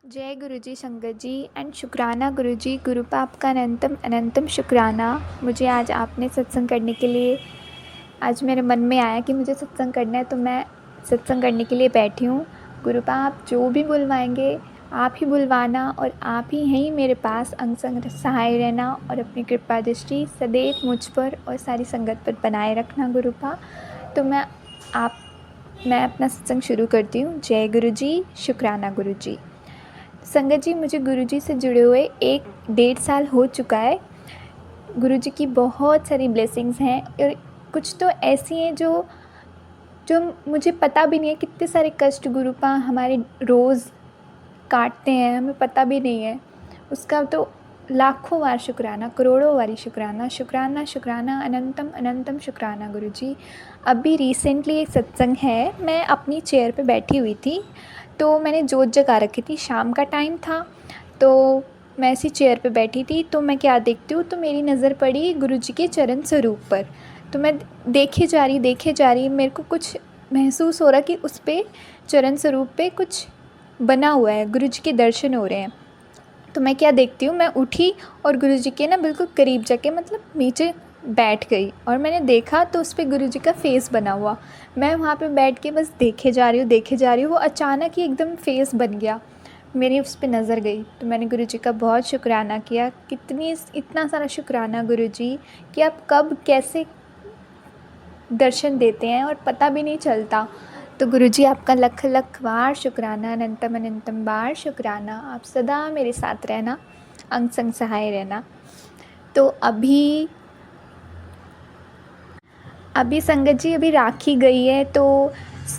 जय गुरु जी शंकर जी एंड शुक्राना गुरु जी, गुरु पाप का अनंतम अनंतम शुक्राना। मुझे आज आपने सत्संग करने के लिए, आज मेरे मन में आया कि मुझे सत्संग करना है, तो मैं सत्संग करने के लिए बैठी हूँ। गुरु पाप जो भी बुलवाएंगे आप ही बुलवाना, और आप ही हैं मेरे पास अंग संग सहाय रहना, और अपनी कृपा दृष्टि सदैव मुझ पर और सारी संगत पर बनाए रखना गुरु पाप। तो मैं अपना सत्संग शुरू करती हूँ। जय गुरु जी, शुक्राना गुरु जी। संगत जी, मुझे गुरुजी से जुड़े हुए 1-1.5 साल हो चुका है। गुरुजी की बहुत सारी ब्लेसिंग्स हैं, और कुछ तो ऐसी हैं जो जो मुझे पता भी नहीं है। कितने सारे कष्ट गुरुपा हमारे रोज़ काटते हैं, हमें पता भी नहीं है। उसका तो लाखों बार शुक्राना, करोड़ों बारी शुक्राना, शुक्राना शुक्राना, अनंतम अनंतम शुक्राना गुरुजी। अभी रिसेंटली एक सत्संग है, मैं अपनी चेयर पे बैठी हुई थी, तो मैंने जोत जगा रखी थी, शाम का टाइम था, तो मैं ऐसी चेयर पे बैठी थी, तो मैं क्या देखती हूँ, तो मेरी नज़र पड़ी गुरुजी के चरण स्वरूप पर। तो मैं देखे जा रही, मेरे को कुछ महसूस हो रहा कि उस पर चरण स्वरूप पे कुछ बना हुआ है, गुरुजी के दर्शन हो रहे हैं। तो मैं क्या देखती हूँ, मैं उठी और गुरुजी के ना बिल्कुल करीब जाके, मतलब नीचे बैठ गई, और मैंने देखा तो उस पर गुरुजी का फेस बना हुआ। मैं वहाँ पे बैठ के बस देखे जा रही हूँ, वो अचानक ही एकदम फेस बन गया, मेरी उस पर नज़र गई। तो मैंने गुरुजी का बहुत शुक्राना किया, इतना सारा शुक्राना गुरुजी कि आप कब कैसे दर्शन देते हैं और पता भी नहीं चलता। तो गुरुजी आपका लख लख बार शुक्राना, अनंतम अनंतम बार शुक्राना। आप सदा मेरे साथ रहना, अंग संग सहाय रहना। तो अभी संगत जी, अभी राखी गई है, तो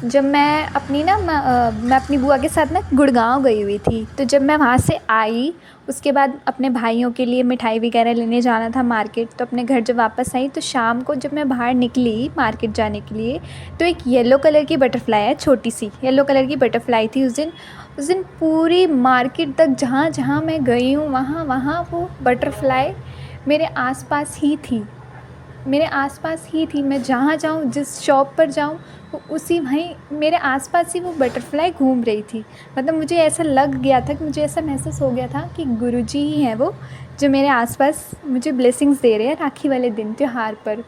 जब मैं अपनी बुआ के साथ ना गुड़गांव गई हुई थी, तो जब मैं वहाँ से आई, उसके बाद अपने भाइयों के लिए मिठाई वगैरह लेने जाना था मार्केट। तो अपने घर जब वापस आई, तो शाम को जब मैं बाहर निकली मार्केट जाने के लिए, तो एक येलो कलर की बटरफ्लाई है, छोटी सी येलो कलर की बटरफ्लाई थी। उस दिन पूरी मार्केट तक जहाँ जहाँ मैं गई हूँ, वहाँ वहाँ वो बटरफ्लाई मेरे आसपास ही थी। मैं जहाँ जाऊँ, जिस शॉप पर जाऊँ, वो उसी वहीं मेरे आसपास ही वो बटरफ्लाई घूम रही थी। मतलब मुझे ऐसा लग गया था, कि मुझे ऐसा महसूस हो गया था कि गुरुजी ही हैं वो, जो मेरे आसपास मुझे ब्लेसिंग्स दे रहे हैं राखी वाले दिन, त्योहार पर।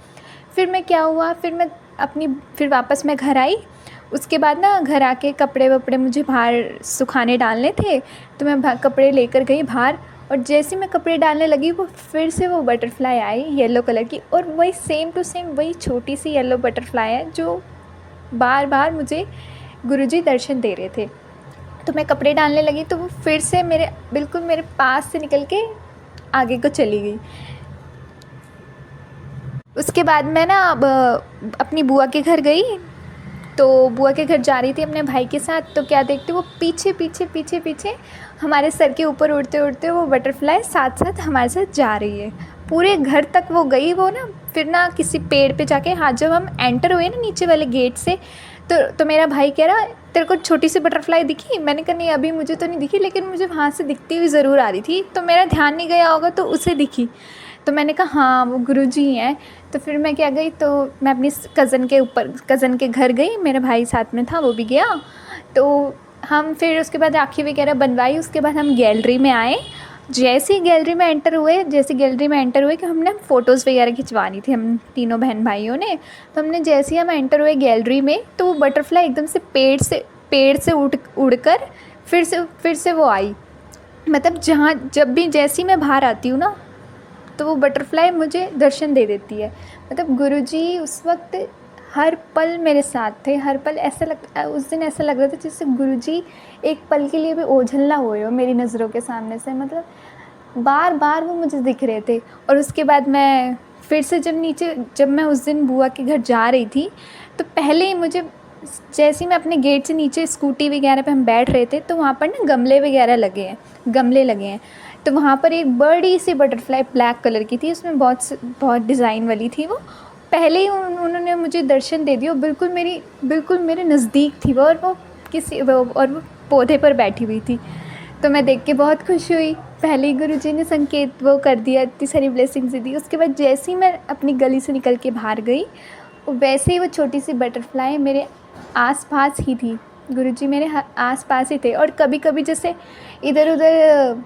फिर वापस मैं घर आई। उसके बाद ना घर आके कपड़े वपड़े मुझे बाहर सुखाने डालने थे, तो मैं कपड़े लेकर गई बाहर, और जैसे मैं कपड़े डालने लगी, वो फिर से वो बटरफ्लाई आई येलो कलर की, और वही सेम टू सेम वही छोटी सी येलो बटरफ्लाई है जो बार बार मुझे गुरुजी दर्शन दे रहे थे। तो मैं कपड़े डालने लगी, तो वो फिर से बिल्कुल मेरे पास से निकल के आगे को चली गई। उसके बाद मैं ना अब अपनी बुआ के घर गई, तो बुआ के घर जा रही थी अपने भाई के साथ, तो क्या देखती, वो पीछे हमारे सर के ऊपर उड़ते उड़ते वो बटरफ्लाई साथ साथ हमारे साथ जा रही है। पूरे घर तक वो गई, वो ना फिर ना किसी पेड़ पे जाके, हाँ, जब हम एंटर हुए ना नीचे वाले गेट से, तो मेरा भाई कह रहा, तेरे को छोटी सी बटरफ्लाई दिखी? मैंने कहा नहीं, अभी मुझे तो नहीं दिखी, लेकिन मुझे वहाँ से दिखती हुई ज़रूर आ रही थी, तो मेरा ध्यान नहीं गया होगा, तो उसे दिखी। तो मैंने कहा हाँ, वो गुरुजी ही हैं। तो फिर मैं क्या गई, तो मैं अपनी कज़न के घर गई, मेरा भाई साथ में था, वो भी गया। तो हम फिर उसके बाद राखी वगैरह बनवाई, उसके बाद हम गैलरी में आए। जैसे ही गैलरी में एंटर हुए कि हमने फ़ोटोज़ वगैरह खिंचवानी थी, हम तीनों बहन भाइयों ने। तो हमने जैसे ही हम एंटर हुए गैलरी में, तो वो बटरफ्लाई एकदम से पेड़ से उड़कर फिर से वो आई। मतलब जैसी मैं बाहर आती हूँ ना, तो वो बटरफ्लाई मुझे दर्शन दे देती है। मतलब गुरुजी उस वक्त हर पल मेरे साथ थे, हर पल उस दिन ऐसा लग रहा था जैसे गुरुजी एक पल के लिए भी ओझल ना हुए हो मेरी नज़रों के सामने से। मतलब बार बार वो मुझे दिख रहे थे। और उसके बाद मैं फिर से जब मैं उस दिन बुआ के घर जा रही थी, तो पहले ही मुझे, जैसे ही मैं अपने गेट से नीचे स्कूटी वगैरह पे हम बैठ रहे थे, तो वहाँ पर ना गमले लगे हैं। तो वहाँ पर एक बड़ी सी बटरफ्लाई ब्लैक कलर की थी, उसमें बहुत डिज़ाइन वाली थी वो। पहले ही उन्होंने मुझे दर्शन दे दिया, बिल्कुल मेरे नज़दीक थी वो, और वो पौधे पर बैठी हुई थी। तो मैं देख के बहुत खुश हुई। पहले ही गुरुजी ने संकेत वो कर दिया, इतनी सारी ब्लेसिंग्स दी। उसके बाद जैसे ही मैं अपनी गली से निकल के बाहर गई, वैसे ही वो छोटी सी बटरफ्लाई मेरे आस पास ही थी। गुरुजी मेरे आस पास ही थे। और कभी कभी जैसे इधर उधर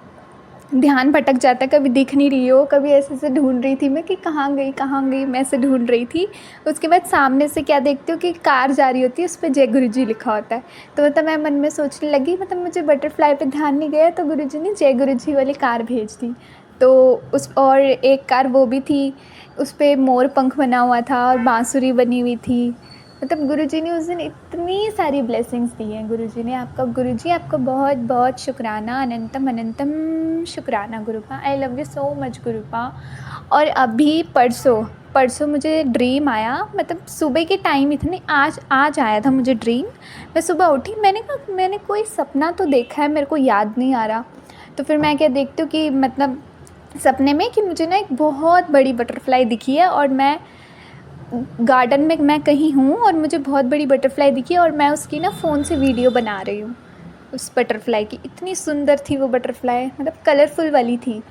ध्यान भटक जाता है, कभी दिख नहीं रही हो, कभी ऐसे ऐसे ढूंढ रही थी मैं कि कहाँ गई, मैं ऐसे ढूंढ रही थी। उसके बाद सामने से क्या देखती हूँ कि कार जा रही होती है, उस पर जय गुरुजी लिखा होता है। तो मतलब मैं मन में सोचने लगी, मतलब मुझे बटरफ्लाई पे ध्यान नहीं गया, तो गुरुजी ने जय गुरुजी वाली कार भेज दी। तो उस और एक कार वो भी थी, उस पर मोर पंख बना हुआ था और बांसुरी बनी हुई थी। मतलब गुरुजी ने उस दिन इतनी सारी ब्लेसिंग्स दी हैं। गुरुजी आपका बहुत बहुत शुक्राना, अनंतम अनंतम शुक्राना गुरुपा। I love you so much गुरुपा। और अभी परसों मुझे ड्रीम आया, मतलब सुबह के टाइम ही था, नहीं आज आया था मुझे ड्रीम। मैं सुबह उठी, मैंने कहा मैंने कोई सपना तो देखा है, मेरे को याद नहीं आ रहा। तो फिर मैं क्या देखती हूँ कि मतलब सपने में कि मुझे ना एक बहुत बड़ी बटरफ्लाई दिखी है, और गार्डन में मैं कहीं हूँ और मुझे बहुत बड़ी बटरफ्लाई दिखी, और मैं उसकी ना फ़ोन से वीडियो बना रही हूँ उस बटरफ्लाई की। इतनी सुंदर थी वो बटरफ्लाई, मतलब कलरफुल वाली थी।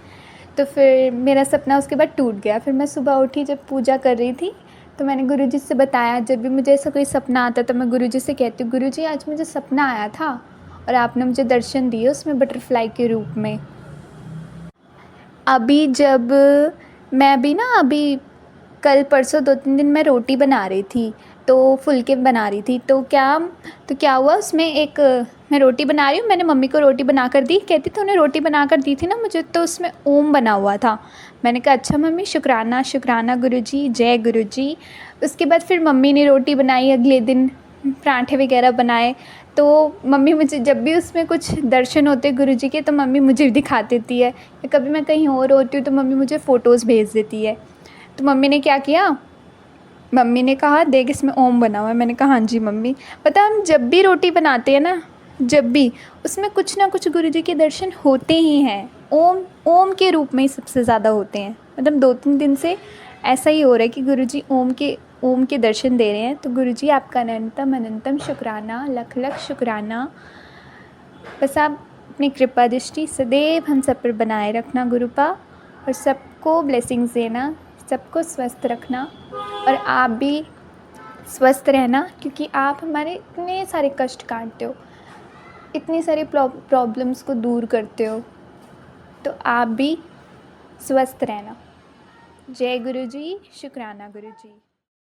तो फिर मेरा सपना उसके बाद टूट गया। फिर मैं सुबह उठी, जब पूजा कर रही थी, तो मैंने गुरुजी से बताया। जब भी मुझे ऐसा कोई सपना आता तो मैं गुरुजी से कहती हूँ, गुरुजी आज मुझे सपना आया था और आपने मुझे दर्शन दिए उसमें बटरफ्लाई के रूप में। अभी जब मैं अभी कल परसों 2-3 दिन मैं रोटी बना रही थी, तो फुलके बना रही थी। तो क्या हुआ उसमें, एक मैं रोटी बना रही हूँ, मैंने मम्मी को रोटी बना कर दी। कहती तूने रोटी बना कर दी थी ना मुझे, तो उसमें ओम बना हुआ था। मैंने कहा अच्छा मम्मी, शुक्राना शुक्राना गुरुजी, जय गुरुजी। उसके बाद फिर मम्मी ने रोटी बनाई, अगले दिन पराठे वगैरह बनाए। तो मम्मी मुझे जब भी उसमें कुछ दर्शन होते गुरुजी के, तो मम्मी मुझे दिखा देती है। कभी मैं कहीं और होती हूँ तो मम्मी मुझे फ़ोटोज़ भेज देती है। तो मम्मी ने क्या किया, मम्मी ने कहा देख इसमें ओम बना हुआ है। मैंने कहा हाँ जी मम्मी। पता हम जब भी रोटी बनाते हैं ना, जब भी उसमें कुछ ना कुछ गुरुजी के दर्शन होते ही हैं। ओम के रूप में ही सबसे ज़्यादा होते हैं। मतलब 2-3 दिन से ऐसा ही हो रहा है कि गुरुजी ओम के दर्शन दे रहे हैं। तो गुरुजी आपका अनंतम अनंतम शुक्राना, लख लख शुक्राना। बस आप अपनी कृपा दृष्टि सदैव हम सब पर बनाए रखना गुरुपा, और सबको ब्लेसिंग्स देना, सबको स्वस्थ रखना, और आप भी स्वस्थ रहना, क्योंकि आप हमारे इतने सारे कष्ट काटते हो, इतनी सारी प्रॉब्लम्स को दूर करते हो। तो आप भी स्वस्थ रहना। जय गुरुजी, शुक्राना गुरुजी।